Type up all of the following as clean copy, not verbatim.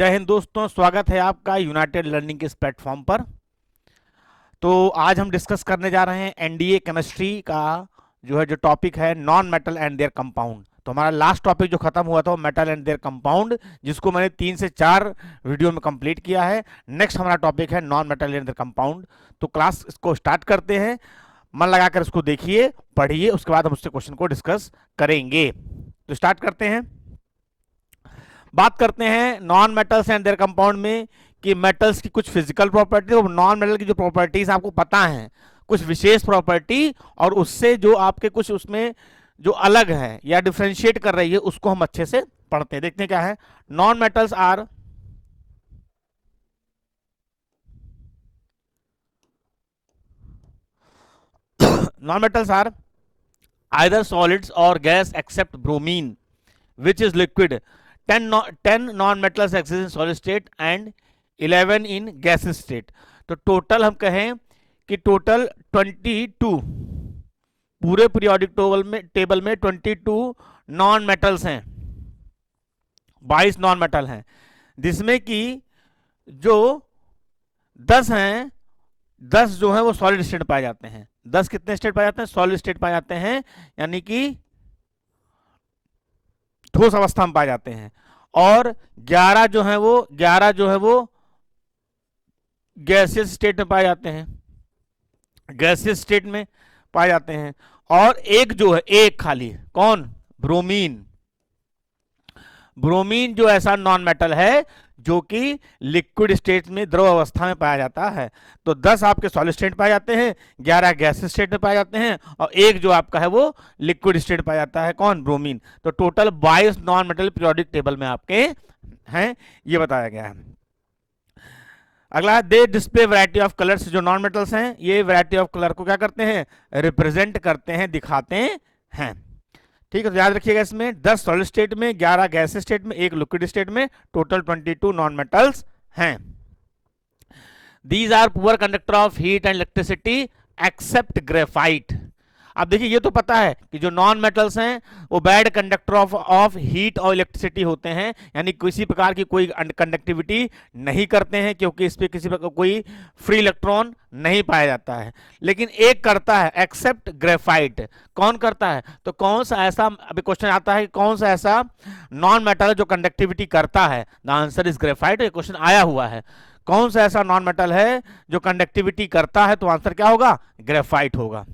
जय हिंद दोस्तों, स्वागत है आपका यूनाइटेड लर्निंग के इस प्लेटफॉर्म पर। तो आज हम डिस्कस करने जा रहे हैं एनडीए केमिस्ट्री का जो टॉपिक है non metal and there compound. तो हमारा लास्ट टॉपिक जो खत्म हुआ था वो मेटल एंड देयर कंपाउंड, जिसको मैंने 3 से 4 वीडियो में कंप्लीट किया है। नेक्स्ट हमारा टॉपिक है non metal and there compound. तो क्लास इसको स्टार्ट करते हैं, मन लगाकर इसको देखिए, पढ़िए, उसके बाद हम उससे क्वेश्चन को डिस्कस करेंगे। तो स्टार्ट करते हैं। बात करते हैं non metals and there compound में कि मेटल्स की कुछ फिजिकल प्रॉपर्टी और नॉन मेटल की जो प्रॉपर्टीज आपको पता है, कुछ विशेष प्रॉपर्टी, और उससे जो आपके कुछ उसमें जो अलग है या डिफरेंशिएट कर रही है, उसको हम अच्छे से पढ़ते हैं। देखते हैं क्या है। Non metals are either solids or gas except bromine, which is liquid. 10 non-metals exist in solid state and 11 in gaseous state. तो टोटल हम कहें कि टोटल 22 पूरे पीरियोडिक टेबल में 22 नॉन मेटल्स हैं, 22 नॉन मेटल हैं, जिसमें कि जो 10 हैं, 10 जो है वो सॉलिड स्टेट पाए जाते हैं। 10 कितने स्टेट पाए जाते हैं? सॉलिड स्टेट पाए जाते हैं, यानी कि ठोस अवस्था में पाए जाते हैं। और 11 जो है वो गैसियस स्टेट में पाए जाते हैं, गैसियस स्टेट में पाए जाते हैं। और एक जो है, एक खाली कौन? ब्रोमीन। ब्रोमीन जो ऐसा नॉन मेटल है जो कि लिक्विड स्टेट में, द्रव अवस्था में पाया जाता है। तो 10 आपके सॉलिड स्टेट पाए जाते हैं, 11 गैस स्टेट में पाए जाते हैं, और एक जो आपका है वो लिक्विड स्टेट पाया जाता है, कौन? ब्रोमीन। तो total 22 non metal periodic table में आपके हैं, ये बताया गया है। अगला, दे डिस्प्ले वैरायटी ऑफ कलर्स। जो नॉन मेटल्स हैं ये वैरायटी ऑफ कलर को क्या करते हैं? रिप्रेजेंट करते हैं, दिखाते हैं। ठीक है, तो याद रखिएगा, इसमें 10 सॉलिड स्टेट में, 11 गैस स्टेट में, एक लिक्विड स्टेट में, टोटल 22 नॉन मेटल्स हैं। These are poor conductor of heat and electricity except graphite. अब देखिए, ये तो पता है कि जो नॉन मेटल्स हैं वो बैड कंडक्टर ऑफ हीट और इलेक्ट्रिसिटी होते हैं, यानी किसी प्रकार की कोई कंडक्टिविटी नहीं करते हैं, क्योंकि इस पे किसी प्रकार कोई फ्री इलेक्ट्रॉन नहीं पाया जाता है। लेकिन एक करता है, एक्सेप्ट ग्रेफाइट। कौन करता है? तो कौन सा ऐसा, अभी क्वेश्चन आता है कि कौन सा ऐसा नॉन मेटल जो कंडक्टिविटी करता है? The answer is graphite. ये क्वेश्चन आया हुआ है, कौन सा ऐसा नॉन मेटल है जो कंडक्टिविटी करता है? तो आंसर क्या होगा? ग्रेफाइट होगा।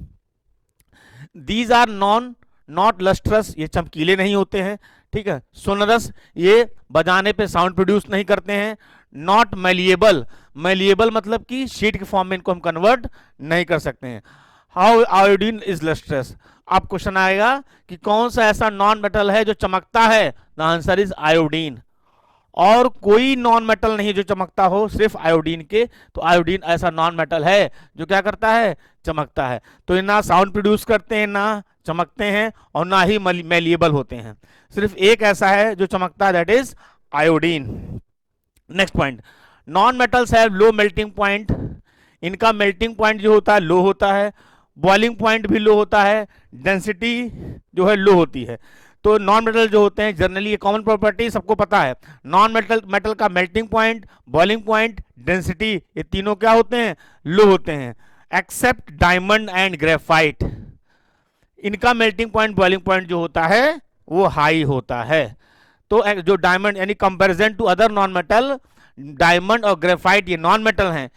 These are नॉट लस्ट्रस, ये चमकीले नहीं होते हैं। ठीक है। सोनरस, ये बजाने पे साउंड प्रोड्यूस नहीं करते हैं। नॉट मैलिएबल, मैलिएबल मतलब कि शीट के फॉर्म में इनको हम कन्वर्ट नहीं कर सकते हैं। How iodine is lustrous. अब क्वेश्चन आएगा कि कौन सा ऐसा नॉन मेटल है जो चमकता है? The answer is iodine. और कोई नॉन मेटल नहीं जो चमकता हो, सिर्फ आयोडीन के। तो आयोडीन ऐसा नॉन मेटल है जो क्या करता है? चमकता है। तो ये ना साउंड प्रोड्यूस करते हैं, ना चमकते हैं, और ना ही मैलिएबल होते हैं। सिर्फ एक ऐसा है जो चमकता है, that is iodine. Next point, non metals have low melting point. इनका मेल्टिंग पॉइंट जो होता है लो होता है, बॉइलिंग पॉइंट भी लो होता है, डेंसिटी जो है लो होती है। तो नॉन मेटल जो होते हैं जनरली, ये कॉमन प्रॉपर्टी सबको पता है, नॉन मेटल का melting point, boiling point, density, ये तीनों क्या होते हैं? लो होते हैं। एक्सेप्ट डायमंड एंड ग्रेफाइट, इनका मेल्टिंग पॉइंट, बॉइलिंग पॉइंट जो होता है वो हाई होता है। तो जो डायमंड, यानी comparison to other non metal, diamond और ग्रेफाइट ये नॉन मेटल हैं,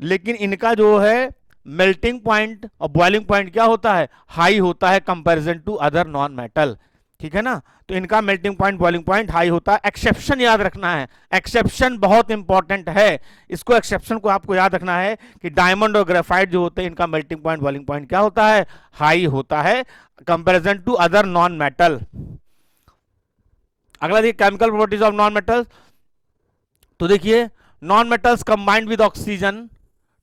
लेकिन इनका जो है मेल्टिंग पॉइंट और बॉइलिंग पॉइंट क्या होता है? हाई होता है comparison to other non metal. ठीक है ना। तो इनका melting point, boiling point high होता है। एक्सेप्शन याद रखना है, एक्सेप्शन बहुत इंपॉर्टेंट है। इसको एक्सेप्शन को आपको याद रखना है कि डायमंड और ग्रेफाइट जो होते हैं, इनका मेल्टिंग पॉइंट, बॉइलिंग पॉइंट क्या होता है? हाई होता है comparison to other non metal. अगला देखिए, chemical properties of non metal. तो देखिए, non metals combined with oxygen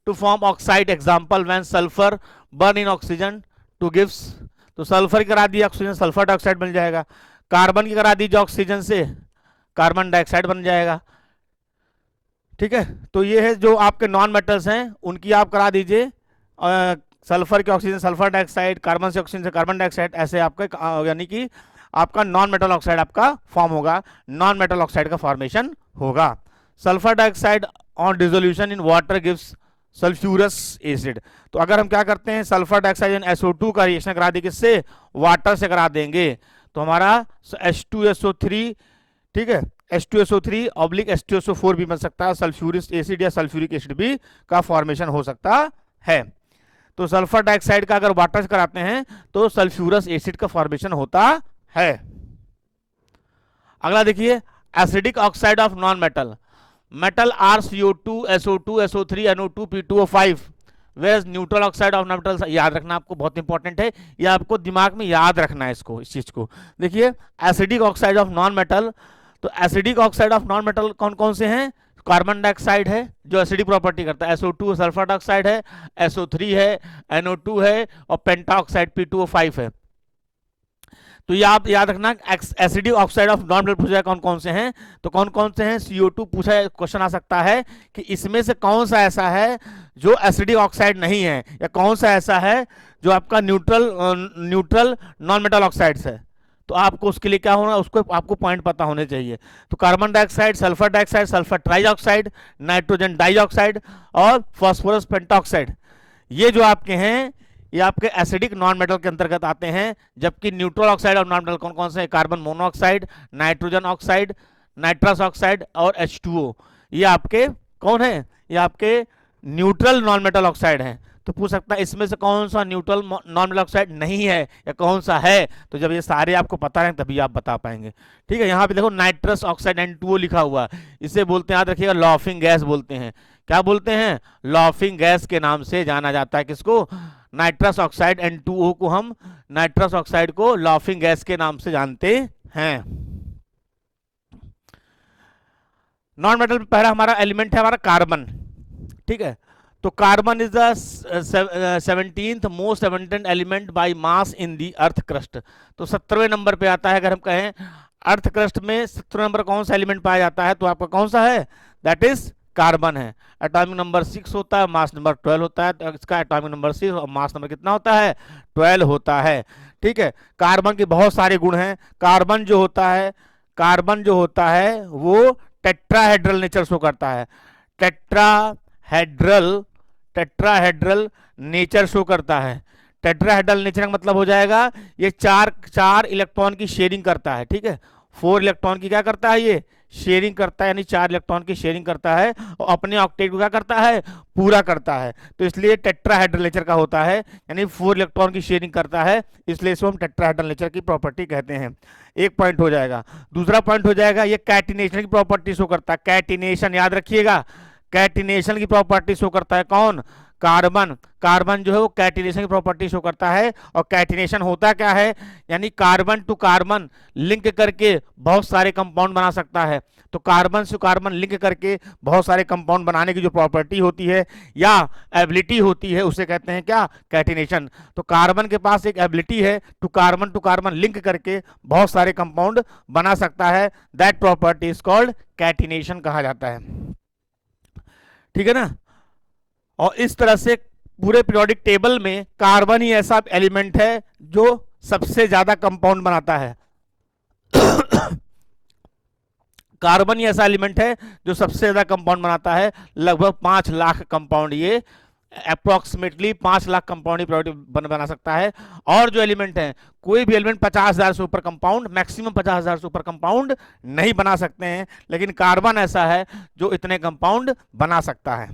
to form oxide. Example, when sulphur burn in oxygen to gives. तो सल्फर की करा दी ऑक्सीजन, सल्फर डाइऑक्साइड बन जाएगा। कार्बन की करा दीजिए ऑक्सीजन से, कार्बन डाइऑक्साइड बन जाएगा। ठीक है। तो ये है जो आपके नॉन मेटल्स हैं, उनकी आप करा दीजिए सल्फर के ऑक्सीजन सल्फर डाइऑक्साइड, कार्बन से ऑक्सीजन से कार्बन डाइऑक्साइड, ऐसे आपका यानी कि आपका नॉन मेटल ऑक्साइड आपका फॉर्म होगा, नॉन मेटल ऑक्साइड का फॉर्मेशन होगा। Sulphur dioxide on dissolution in water gives sulphurous acid. तो अगर हम क्या करते हैं, सल्फर डाइऑक्साइड SO2 का रिएक्शन करा दें, किससे, वाटर से करा देंगे, तो हमारा H2SO3, ठीक है, H2SO3 ऑब्लिक H2SO4 भी बन सकता है, सल्फ्यूरिक एसिड या सल्फ्यूरिक एसिड भी का फॉर्मेशन हो सकता है। तो सल्फर डाइऑक्साइड का अगर वाटर से कराते हैं तो सल्फ्यूरस एसिड का फॉर्मेशन होता है। अगला देखिए, acidic oxide of non metal, metal are CO2 SO2 SO3 NO2 P2O5, where neutral oxide of non metal. याद रखना आपको, बहुत इंपॉर्टेंट है, ये आपको दिमाग में याद रखना है इसको, इस चीज को। देखिए, acidic oxide of non metal, तो acidic oxide of non metal कौन कौन से हैं, कार्बन डाइऑक्साइड है जो एसिडिक प्रॉपर्टी करता है, SO2 सल्फर डाइऑक्साइड है, SO3 है, NO2 है, और पेंटाऑक्साइड P2O5 है। तो ये आप याद रखना, acidic oxide of non metal पूछा कौन कौन से हैं, तो कौन कौन से हैं, CO2 पूछा, क्वेश्चन आ सकता है कि इसमें से कौन सा ऐसा है जो एसिडिक ऑक्साइड नहीं है, या कौन सा ऐसा है जो आपका न्यूट्रल नॉन मेटल ऑक्साइड्स है। तो आपको उसके लिए क्या होना, उसको आपको पॉइंट पता होने चाहिए। तो carbon dioxide, sulphur dioxide, sulphur trioxide, nitrogen dioxide और फास्फोरस पेंटाऑक्साइड, ये जो आपके हैं ये आपके एसिडिक नॉन मेटल के अंतर्गत आते हैं। जबकि न्यूट्रल ऑक्साइड और नॉन मेटल कौन कौन से हैं, carbon monoxide, nitrogen oxide, nitrous oxide और H2O, ये आपके कौन है, ये आपके न्यूट्रल नॉन मेटल ऑक्साइड हैं। तो पूछ सकता है इसमें से कौन सा न्यूट्रल नॉन मेटल ऑक्साइड नहीं है या कौन सा है। तो जब ये सारे आपको पता रहें तभी आप बता पाएंगे। ठीक है, यहाँ पे देखो नाइट्रस ऑक्साइड N2O लिखा हुआ, इसे बोलते हैं, याद रखिएगा, लॉफिंग गैस बोलते हैं। क्या बोलते हैं, लॉफिंग गैस के नाम से जाना जाता है किसको, नाइट्रस ऑक्साइड N2O को हम नाइट्रस ऑक्साइड को लॉफिंग गैस के नाम से जानते हैं। नॉन मेटल में पहला हमारा एलिमेंट है हमारा कार्बन। ठीक है, तो carbon is the 17th most abundant element by mass in the earth crust. तो 17वें नंबर पे आता है। अगर हम कहें अर्थ क्रस्ट में 17वें नंबर कौन सा एलिमेंट पाया जाता है, तो आपका कौन सा है, दैट इज कार्बन है। एटॉमिक नंबर 6 होता है, मास नंबर 12 होता है। तो इसका एटॉमिक नंबर 6 और मास नंबर कितना होता है, 12 होता है। ठीक है, कार्बन के बहुत सारे गुण हैं। कार्बन जो होता है वो टेट्राहेड्रल नेचर शो करता है। टेट्राहेड्रल नेचर शो करता है। टेट्राहेड्रल नेचर का मतलब हो जाएगा ये चार इलेक्ट्रॉन की शेयरिंग करता है। ठीक है, 4 इलेक्ट्रॉन की क्या करता है, ये शेयरिंग करता है, यानी 4 इलेक्ट्रॉन की शेयरिंग करता है और अपने ऑक्टेट को क्या करता है, पूरा करता है। तो इसलिए टेट्राहेड्रल नेचर का होता है, यानी 4 इलेक्ट्रॉन की शेयरिंग करता है, इसलिए इसको हम टेट्राहेड्रल नेचर की प्रॉपर्टी कहते हैं। एक पॉइंट हो जाएगा। दूसरा पॉइंट हो जाएगा, ये कैटिनेशन की प्रॉपर्टी शो करता है। कैटिनेशन याद रखिएगा, कैटिनेशन की प्रॉपर्टी शो करता है कौन, कार्बन जो है वो कैटिनेशन की प्रॉपर्टी शो करता है। और कैटिनेशन होता क्या है, यानी कार्बन टू कार्बन लिंक करके बहुत सारे कंपाउंड बना सकता है। तो कार्बन से कार्बन लिंक करके बहुत सारे कंपाउंड बनाने की जो प्रॉपर्टी होती है या एबिलिटी होती है, उसे कहते हैं क्या, कैटिनेशन। तो कार्बन के पास एक एबिलिटी है टू कार्बन लिंक करके बहुत सारे कंपाउंड बना सकता है। That property is called catenation कहा जाता है। ठीक है ना। और इस तरह से पूरे पीरियोडिक टेबल में कार्बन ही ऐसा एलिमेंट है जो सबसे ज्यादा कंपाउंड बनाता है। कार्बन ही ऐसा एलिमेंट है जो सबसे ज्यादा कंपाउंड बनाता है, लगभग 5 लाख कंपाउंड, ये अप्रोक्सीमेटली 5 लाख कंपाउंड बना सकता है। और जो एलिमेंट है, कोई भी एलिमेंट 50,000 से ऊपर कंपाउंड, मैक्सिमम 50,000 से ऊपर कंपाउंड नहीं बना सकते हैं, लेकिन कार्बन ऐसा है जो इतने कंपाउंड बना सकता है।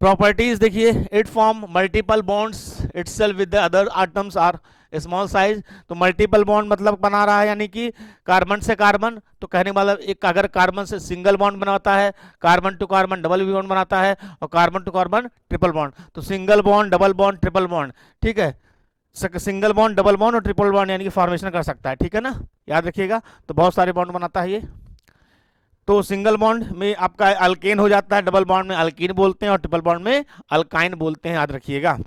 प्रॉपर्टीज देखिए, it form multiple bonds itself with the other atoms are small size. तो मल्टीपल बॉन्ड मतलब बना रहा है, यानी कि कार्बन से कार्बन, तो कहने वाला एक अगर कार्बन से सिंगल बॉन्ड बनाता है, carbon to carbon double bond बनाता है, और carbon to carbon triple bond. तो single bond, double bond, triple bond, ठीक है, सिंगल बॉन्ड, डबल बॉन्ड और ट्रिपल बॉन्ड यानी कि फॉर्मेशन कर सकता है। ठीक है ना, याद रखिएगा। तो बहुत सारे बॉन्ड बनाता है ये। तो सिंगल बॉन्ड में आपका अल्केन हो जाता है, डबल बॉन्ड में अल्कीन बोलते हैं, और ट्रिपल बॉन्ड में अल्काइन बोलते हैं, याद रखिएगा।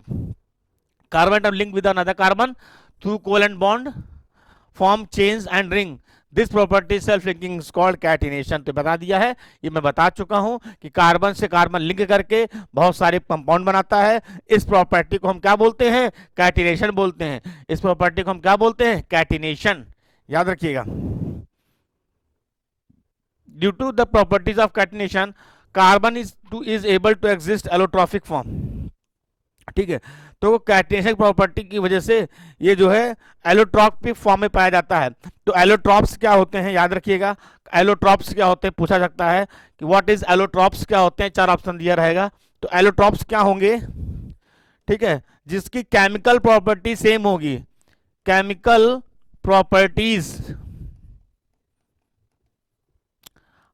Carbon atom link with another carbon through covalent bond form chains and ring. This property self linking is called catenation. तो बता दिया है, ये मैं बता चुका हूं कि कार्बन से कार्बन लिंक करके बहुत सारे कंपाउंड बनाता है। इस प्रॉपर्टी को हम क्या बोलते हैं, कैटिनेशन बोलते हैं। इस प्रॉपर्टी को हम क्या बोलते हैं, कैटिनेशन, याद रखिएगा। Due to the properties of catenation carbon is able to exist allotropic form. ठीक है, तो कैटिनेशन प्रॉपर्टी की वजह से ये जो है एलोट्रॉपिक फॉर्म में पाया जाता है। तो एलोट्रॉप्स क्या होते हैं, याद रखिएगा, एलोट्रॉप्स क्या होते हैं पूछा सकता है कि व्हाट इज एलोट्रॉप्स, क्या होते हैं, 4 ऑप्शन दिया रहेगा। तो एलोट्रॉप्स क्या होंगे, ठीक है, जिसकी केमिकल प्रॉपर्टी सेम होगी, केमिकल प्रॉपर्टीज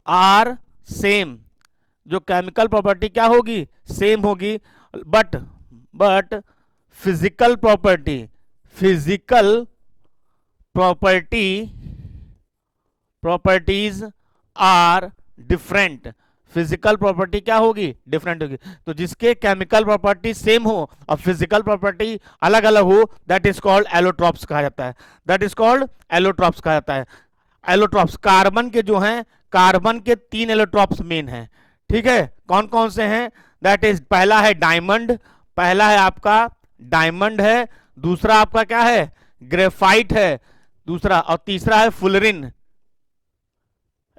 आर सेम, जो केमिकल प्रॉपर्टी क्या होगी, सेम होगी, but physical properties are different, physical property क्या होगी, डिफरेंट होगी। तो जिसके केमिकल प्रॉपर्टी सेम हो और फिजिकल प्रॉपर्टी अलग अलग हो, दैट इज कॉल्ड एलोट्रॉप्स कहा जाता है, दैट इज कॉल्ड एलोट्रॉप्स कहा जाता है। एलोट्रॉप्स कार्बन के जो हैं, कार्बन के 3 एलोट्रॉप्स मेन हैं, ठीक है, कौन कौन से हैं, दैट इज पहला है डायमंड, पहला है आपका डायमंड है, दूसरा आपका क्या है, ग्रेफाइट है दूसरा, और तीसरा है फुलरिन,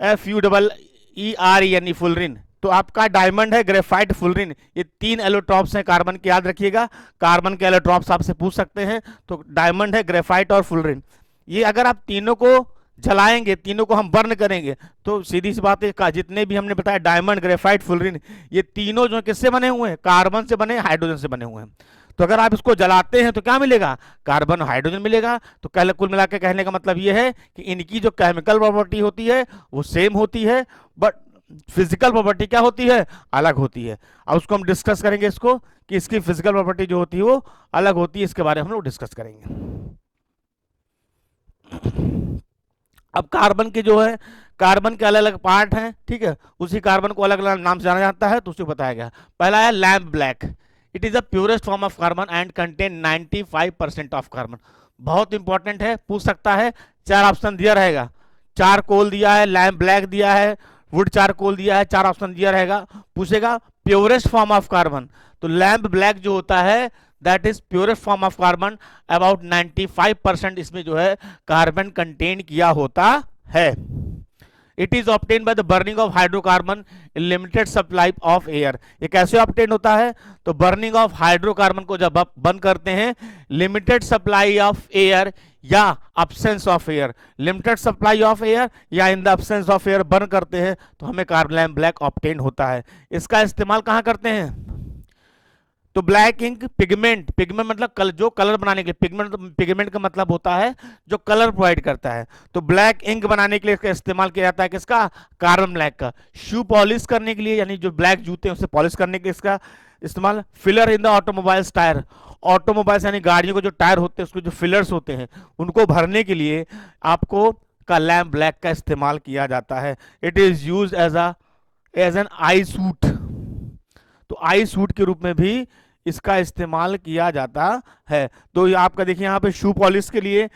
FUEER यानी फुलरिन। तो आपका डायमंड है, ग्रेफाइट, फुलरिन, ये 3 एलोट्रॉप्स हैं कार्बन के, याद रखिएगा, कार्बन के एलोट्रॉप्स आपसे पूछ सकते हैं। तो डायमंड है, ग्रेफाइट और फुलरिन, ये अगर आप तीनों को जलाएंगे, तीनों को हम बर्न करेंगे, तो सीधी सी बात है, जितने भी हमने बताया डायमंड, ग्रेफाइट, फुलरिन, ये तीनों जो किससे बने हुए हैं, कार्बन से बने, हाइड्रोजन से बने हुए हैं। तो अगर आप इसको जलाते हैं तो क्या मिलेगा, कार्बन और हाइड्रोजन मिलेगा। तो कुल मिला के कहने का मतलब ये है कि इनकी जो केमिकल प्रॉपर्टी होती है वो सेम होती है, बट फिजिकल प्रॉपर्टी क्या होती है, अलग होती है। अब उसको हम डिस्कस करेंगे, इसको कि इसकी फिजिकल प्रॉपर्टी जो होती है वो अलग होती है, इसके बारे में हम लोग डिस्कस करेंगे। अब कार्बन के जो है, कार्बन के अलग अलग पार्ट हैं, ठीक है, उसी कार्बन को अलग अलग नाम से जाना जाता है, तो उसको बताया गया। पहला है lamp black, it is the purest form of carbon and contain 95% of carbon. बहुत इंपॉर्टेंट है, पूछ सकता है, 4 ऑप्शन दिया रहेगा, चारकोल दिया है, लैम्प ब्लैक दिया है, वुड चारकोल दिया है, 4 ऑप्शन दिया रहेगा, पूछेगा प्योरेस्ट फॉर्म ऑफ कार्बन। तो लैम्प ब्लैक जो होता है that is purest form of carbon, about 95% इसमें जो है कार्बन कंटेन किया होता है। It is obtain by the burning of hydrocarbon in limited supply of air. ये कैसे ऑब्टेन होता है, तो बर्निंग ऑफ हाइड्रोकार्बन को जब आप बंद करते हैं, लिमिटेड सप्लाई ऑफ एयर या absence of air, limited supply of air या in the absence of air burn करते हैं, तो हमें कार्बन ब्लैक ऑब्टेन होता है। इसका इस्तेमाल कहाँ करते हैं, तो ब्लैक इंक पिगमेंट, पिगमेंट मतलब जो कलर बनाने के लिए, पिगमेंट का मतलब होता है जो कलर प्रोवाइड करता है। तो ब्लैक इंक बनाने के लिए इसका इस्तेमाल किया जाता है, किसका, कार्बन ब्लैक का। शू पॉलिश करने के लिए, यानी जो ब्लैक जूते हैं उसे पॉलिश करने के लिए इसका इस्तेमाल। Filler in the automobiles tyre, automobiles यानी गाड़ियों के जो टायर होते हैं उसके जो फिलर्स होते हैं उनको भरने के लिए आपको का लैम्प ब्लैक का इस्तेमाल किया जाता है। It is use as an eye suit, तो आई सूट के रूप में भी इसका इस्तेमाल किया जाता है। तो आपका देखिए यहाँ पे शू पॉलिश के लिए,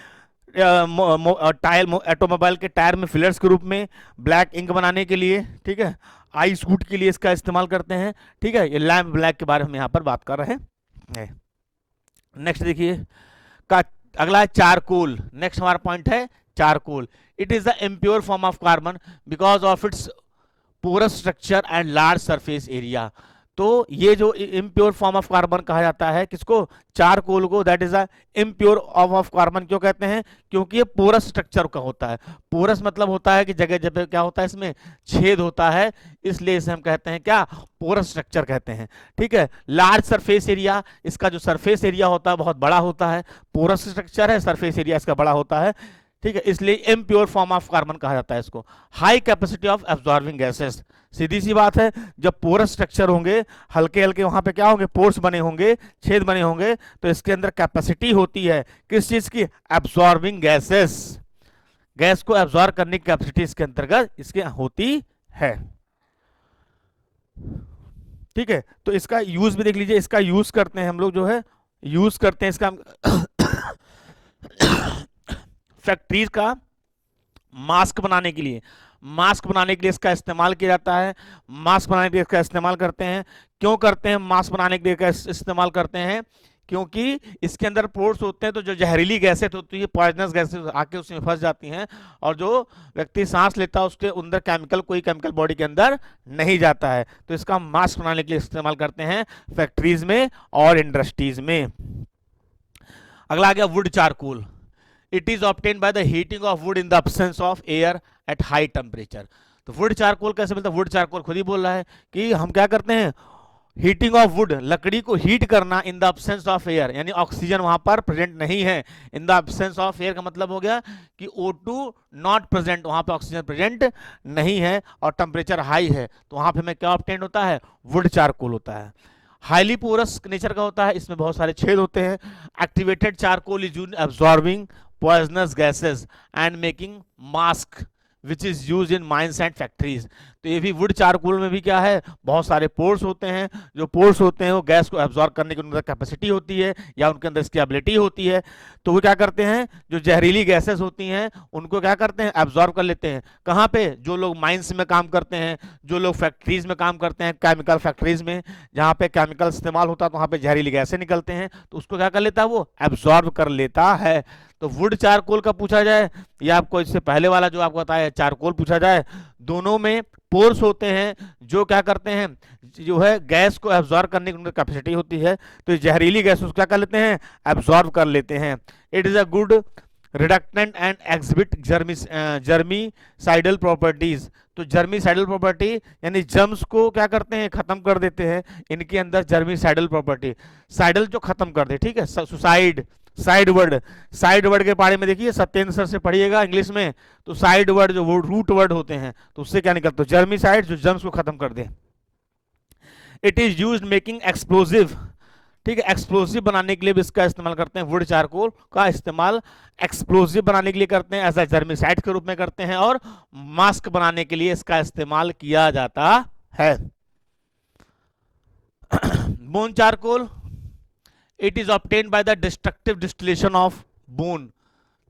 टायर, ऑटोमोबाइल के टायर में फिलर्स के रूप में, ब्लैक इंक बनाने के लिए, ठीक है, आई सूट के लिए इसका इस्तेमाल करते हैं, ठीक है। ये लैम्प ब्लैक के बारे में हम यहाँ पर बात कर रहे हैं। नेक्स्ट देखिए का अगला है चारकोल। नेक्स्ट हमारा पॉइंट है charcoal. It is the impure form of carbon because of its porous structure and large surface area. तो ये जो इम्प्योर फॉर्म ऑफ कार्बन कहा जाता है किसको, चारकोल को, that is a impure of carbon. क्यों कहते हैं, क्योंकि ये पोरस स्ट्रक्चर का होता है। पोरस मतलब होता है कि जगह जगह क्या होता है, इसमें छेद होता है, इसलिए इसे हम कहते हैं क्या, पोरस स्ट्रक्चर कहते हैं, ठीक है। लार्ज सरफेस एरिया, इसका जो सरफेस एरिया होता है बहुत बड़ा होता है, पोरस स्ट्रक्चर है, सरफेस एरिया इसका बड़ा होता है, ठीक है, इसलिए इम्प्योर फॉर्म ऑफ कार्बन कहा जाता है इसको। High capacity of absorbing gases, सीधी सी बात है, जब पोरस स्ट्रक्चर होंगे, हल्के हल्के वहां पे क्या होंगे, पोर्स बने होंगे, छेद बने होंगे, तो इसके अंदर कैपेसिटी होती है किस चीज की, एब्जॉर्बिंग गैसेस, गैस को एब्जॉर्ब करने की कैपेसिटी इसके अंतर्गत इसके होती है, ठीक है। तो इसका यूज भी देख लीजिए, इसका यूज करते हैं हम लोग, जो है यूज करते हैं इसका फैक्ट्रीज का मास्क बनाने के लिए, मास्क बनाने के लिए इसका इस्तेमाल किया जाता है। मास्क बनाने के लिए इसका इस्तेमाल करते हैं, क्यों करते हैं, मास्क बनाने के लिए इसका इस्तेमाल करते हैं क्योंकि इसके अंदर पोर्स होते हैं, तो जो जहरीली गैसें होती है, पॉइजनस गैसें आके उसमें फंस जाती हैं, और जो व्यक्ति सांस लेता है उसके अंदर कोई केमिकल बॉडी के अंदर नहीं जाता है। तो इसका मास्क बनाने के लिए इस्तेमाल करते हैं फैक्ट्रीज में और इंडस्ट्रीज में। अगला आ गया would charcoal. It is obtained by the heating of would in the absence of air at high temperature. तो वुड चारकोल कैसे मिलता है? वुड चारकोल खुद ही बोल रहा है कि हम क्या करते हैं, हीटिंग ऑफ वुड, लकड़ी को हीट करना in the absence of air, यानी ऑक्सीजन वहां पर प्रेजेंट नहीं है। In the absence of air का मतलब हो गया कि O2 नॉट प्रेजेंट, वहां पर ऑक्सीजन प्रेजेंट नहीं है और टेम्परेचर हाई है, तो वहां पे हमें क्या ऑब्टेन होता है? वुड चारकोल होता है। हाईली पोरस नेचर का होता है, इसमें बहुत सारे छेद होते हैं। Activated charcoal is used absorbing poisonous gases and making mask which is use in mines and factories. तो ये भी वुड चारकोल में भी क्या है, बहुत सारे पोर्स होते हैं। जो पोर्स होते हैं वो गैस को एब्जॉर्ब करने की उनके अंदर कैपेसिटी होती है या उनके अंदर इसकी एबिलिटी होती है। तो वो क्या करते हैं, जो जहरीली गैसेस होती हैं उनको क्या करते हैं, एब्जॉर्ब कर लेते हैं। कहाँ पे? जो लोग माइंस में काम करते हैं, जो लोग फैक्ट्रीज में काम करते हैं, केमिकल फैक्ट्रीज में जहाँ पे केमिकल इस्तेमाल होता है, तो वहाँ पे जहरीली गैसें निकलते हैं, तो उसको क्या कर लेता है, वो एब्जॉर्ब कर लेता है। तो वुड चारकोल का पूछा जाए या आपको इससे पहले वाला जो आपको बताया चारकोल पूछा जाए, दोनों में पोर्स होते हैं जो क्या करते हैं, जो है गैस को एब्जॉर्ब करने की उनकी कैपेसिटी होती है। तो जहरीली गैस उसको क्या कर लेते हैं, एब्जॉर्ब कर लेते हैं। It is a good reductant and exhibit germicidal properties. तो जर्मीसाइडल प्रॉपर्टी यानी जर्म्स को क्या करते हैं, खत्म कर देते हैं। इनके अंदर जर्मीसाइडल प्रॉपर्टी, साइडल जो खत्म कर दे, ठीक है, सुसाइड, साइड वर्ड के बारे में देखिए सत्येंद्र सर से पढ़िएगा इंग्लिश में। तो साइड वर्ड जो रूट वर्ड होते हैं, तो उससे क्या निकलता है, जर्मीसाइड जो जर्म्स को खत्म कर दे। It is used making explosive, ठीक है, एक्सप्लोजिव बनाने के लिए भी इसका इस्तेमाल करते हैं। वुड चारकोल का इस्तेमाल एक्सप्लोजिव बनाने के लिए करते हैं, ऐसा जर्मीसाइड के रूप में करते हैं, और मास्क बनाने के लिए इसका इस्तेमाल किया जाता है। Bone charcoal, it is obtained by the destructive distillation of bone.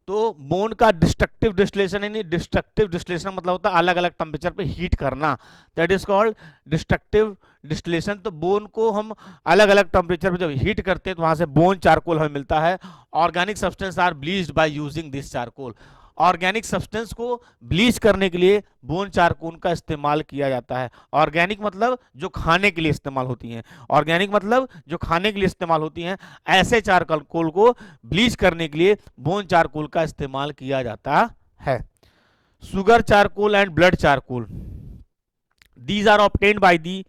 तो बोन का डिस्ट्रक्टिव डिस्टिलेशन, यानी डिस्ट्रक्टिव डिस्टिलेशन मतलब होता है अलग अलग टेम्परेचर पे हीट करना, that is called destructive distillation. तो बोन को हम अलग अलग टेम्परेचर पे जब हीट करते हैं तो वहां से बोन चारकोल हमें मिलता है। Organic substance are bleached by using this charcoal. Organic substance को ब्लीच करने के लिए बोन चारकोल का इस्तेमाल किया जाता है। ऑर्गेनिक मतलब जो खाने के लिए इस्तेमाल होती हैं, ऑर्गेनिक मतलब जो खाने के लिए इस्तेमाल होती हैं, ऐसे चारकोल को ब्लीच करने के लिए बोन चारकोल का इस्तेमाल किया जाता है। Sugar charcoal and blood charcoal, these are obtained by the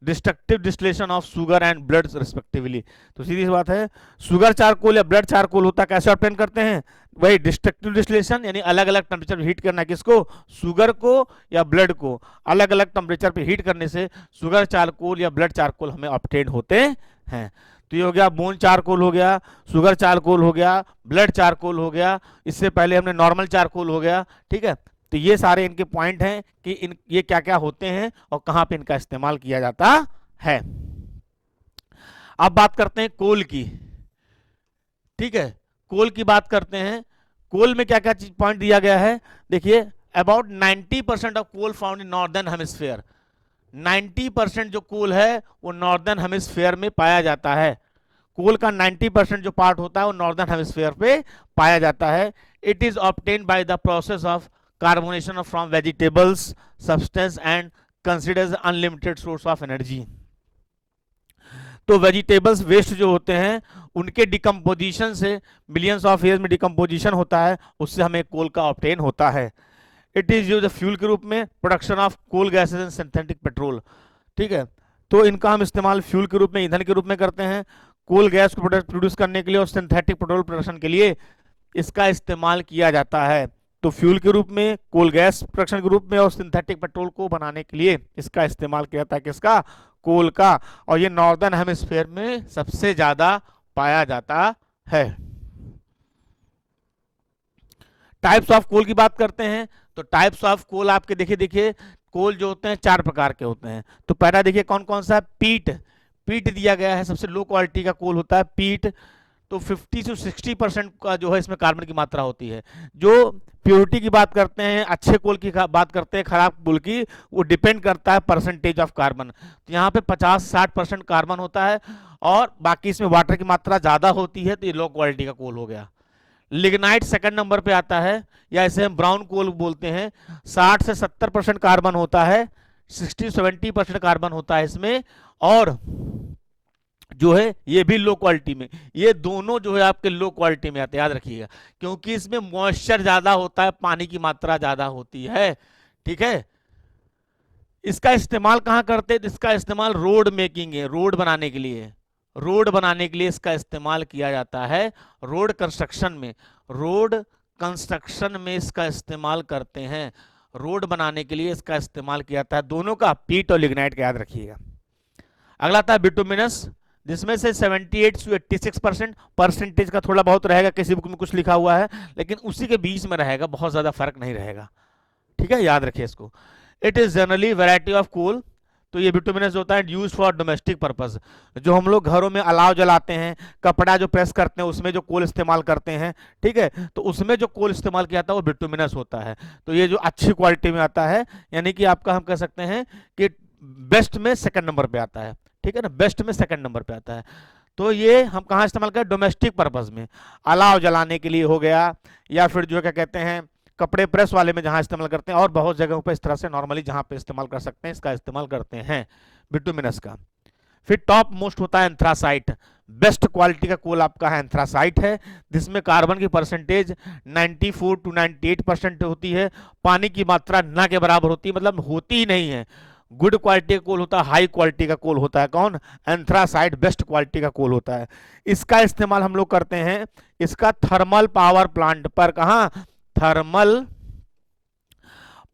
destructive distillation of sugar and blood respectively. तो सीधी सी बात है, शुगर चारकोल या ब्लड चारकोल होता है, कैसे ऑब्टेन करते हैं, वही डिस्ट्रक्टिव डिस्टिलेशन, यानी अलग अलग टेम्परेचर पे हीट करना, किसको, शुगर को या ब्लड को। अलग अलग टेम्परेचर पे हीट करने से शुगर चारकोल या ब्लड चारकोल हमें ऑब्टेन होते हैं। तो ये हो गया बोन चारकोल हो गया, शुगर चारकोल हो गया, ब्लड चारकोल हो गया, इससे पहले हमने नॉर्मल चारकोल हो गया, ठीक है। तो ये सारे इनके पॉइंट हैं कि ये क्या क्या होते हैं और कहां पे इनका इस्तेमाल किया जाता है। अब बात करते हैं कोल की, ठीक है, कोल की बात करते हैं। कोल में क्या क्या चीज पॉइंट दिया गया है, देखिए about 90% of coal found in northern hemisphere. 90% जो कोल है वो नॉर्दर्न हेमिस्फीयर में पाया जाता है। कोल का 90% जो पार्ट होता है वो नॉर्दर्न हेमिस्फीयर पे पाया जाता है। It is obtained by the process of carbonation from vegetables substance and considers unlimited source of energy. तो वेजिटेबल्स वेस्ट जो होते हैं उनके डिकम्पोजिशन से, मिलियंस ऑफ ईयर्स में डिकम्पोजिशन होता है, उससे हमें कोल का ऑब्टेन होता है। इट इज यूज्ड फ्यूल के रूप में, production of coal gases and synthetic petrol, ठीक है। तो इनका हम इस्तेमाल फ्यूल के रूप में, ईंधन के रूप में करते हैं, कोल गैस को प्रोड्यूस करने के लिए और सिंथेटिक पेट्रोल प्रोडक्शन के लिए इसका इस्तेमाल किया जाता है। तो फ्यूल के रूप में, कोल गैस प्रोडक्शन के रूप में और सिंथेटिक पेट्रोल को बनाने के लिए इसका इस्तेमाल किया जाता है, किसका, कोल का। और ये नॉर्दर्न हेमिस्फीयर में सबसे ज्यादा पाया जाता है। टाइप्स ऑफ कोल की बात करते हैं। तो टाइप्स ऑफ कोल आपके देखिए कोल जो होते हैं 4 प्रकार के होते हैं। तो पहला देखिए कौन कौन सा है, पीट। पीट दिया गया है, सबसे लो क्वालिटी का कोल होता है पीट। तो 50 से 60% का जो है इसमें कार्बन की मात्रा होती है। जो प्योरिटी की बात करते हैं, अच्छे कोल की बात करते हैं, खराब कोल की, वो डिपेंड करता है परसेंटेज ऑफ कार्बन। तो यहाँ पे 50-60% कार्बन होता है और बाकी इसमें वाटर की मात्रा ज़्यादा होती है, तो ये लो क्वालिटी का कोल हो गया। लिग्नाइट सेकंड नंबर पे आता है, या इसे हम ब्राउन कोल बोलते हैं। 60 से 70% कार्बन होता है, 60-70% कार्बन होता है इसमें, और जो है ये भी लो क्वालिटी में। ये दोनों जो है आपके लो क्वालिटी में आते हैं, याद रखिएगा, क्योंकि इसमें मॉइस्चर ज्यादा होता है, पानी की मात्रा ज्यादा होती है। ठीक है, इसका इस्तेमाल कहाँ करते हैं? इसका इस्तेमाल रोड मेकिंग है, रोड बनाने के लिए, रोड बनाने के लिए इसका इस्तेमाल किया जाता है। रोड कंस्ट्रक्शन में, रोड कंस्ट्रक्शन में इसका इस्तेमाल करते हैं, रोड बनाने के लिए इसका इस्तेमाल किया जाता है। दोनों का, पीट और लिग्नाइट का, याद रखिएगा। अगला आता है बिटुमिनस, जिसमें से 78 से 86% परसेंटेज का थोड़ा बहुत रहेगा, किसी बुक में कुछ लिखा हुआ है, लेकिन उसी के बीच में रहेगा, बहुत ज्यादा फर्क नहीं रहेगा। ठीक है, याद रखिए इसको। It is generally variety of coal, तो ये बिटुमिनस होता है यूज फॉर डोमेस्टिक पर्पस, जो हम लोग घरों में अलाव जलाते हैं, कपड़ा जो प्रेस करते हैं उसमें जो कोल इस्तेमाल करते हैं, ठीक है, तो उसमें जो कोल इस्तेमाल किया जाता है वो बिटुमिनस होता है। तो ये जो अच्छी क्वालिटी में आता है, यानी कि आपका हम कह सकते हैं कि बेस्ट में सेकंड नंबर पे आता है। ठीक है ना, बेस्ट में सेकंड नंबर पे आता है। तो ये हम कहाँ इस्तेमाल करें? डोमेस्टिक पर्पस में, अलाव जलाने के लिए हो गया, या फिर जो क्या कहते हैं कपड़े प्रेस वाले में जहां इस्तेमाल करते हैं, और बहुत जगहों पे इस तरह से नॉर्मली जहां पे इस्तेमाल कर सकते हैं इसका इस्तेमाल करते हैं बिटुमिनस का। फिर टॉप मोस्ट होता है एंथ्रासाइट, बेस्ट क्वालिटी का कोल आपका है एंथ्रासाइट है, जिसमें कार्बन की परसेंटेज 94 to 98% होती है, पानी की मात्रा ना के बराबर होती है, मतलब होती ही नहीं है। गुड क्वालिटी का कोल होता है, हाई क्वालिटी का कोल होता है कौन? एंथ्रासाइट बेस्ट क्वालिटी का कोल होता है। इसका इस्तेमाल हम लोग करते हैं इसका थर्मल पावर प्लांट पर। कहां? Thermal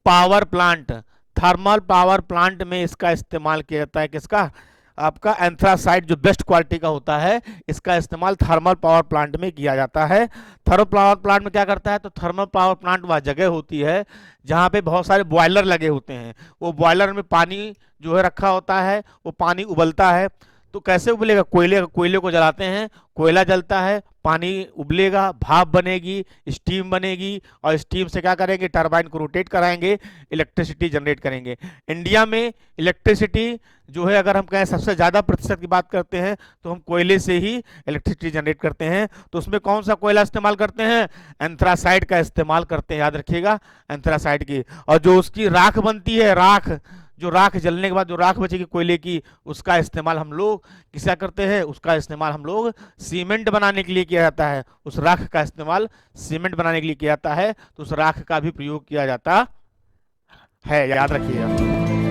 power plant, thermal power plant में इसका इस्तेमाल किया जाता है। किसका? आपका एंथ्रासाइट जो बेस्ट क्वालिटी का होता है, इसका इस्तेमाल थर्मल पावर प्लांट में किया जाता है। थर्मल पावर प्लांट में क्या करता है? तो थर्मल पावर प्लांट वह जगह होती है जहां पे बहुत सारे बॉयलर लगे होते हैं, वो बॉयलर में पानी जो है रखा होता है, वो पानी उबलता है। तो कैसे उबलेगा? कोयले को जलाते हैं, कोयला जलता है, पानी उबलेगा, भाप बनेगी, स्टीम बनेगी, और स्टीम से क्या करेंगे? टरबाइन को रोटेट कराएंगे, इलेक्ट्रिसिटी जनरेट करेंगे। इंडिया में इलेक्ट्रिसिटी जो है, अगर हम कहें सबसे ज़्यादा प्रतिशत की बात करते हैं, तो हम कोयले से ही इलेक्ट्रिसिटी जनरेट करते हैं। तो उसमें कौन सा कोयला इस्तेमाल करते हैं? एंथ्रासाइट का इस्तेमाल करते हैं, याद रखिएगा, एंथ्रासाइट की। और जो उसकी राख बनती है, राख, जो राख जलने के बाद जो राख बचेगी कोयले की, उसका इस्तेमाल हम लोग किसा करते हैं? उसका इस्तेमाल हम लोग सीमेंट बनाने के लिए किया जाता है। उस राख का इस्तेमाल सीमेंट बनाने के लिए किया जाता है, तो उस राख का भी प्रयोग किया जाता है, याद रखिएगा।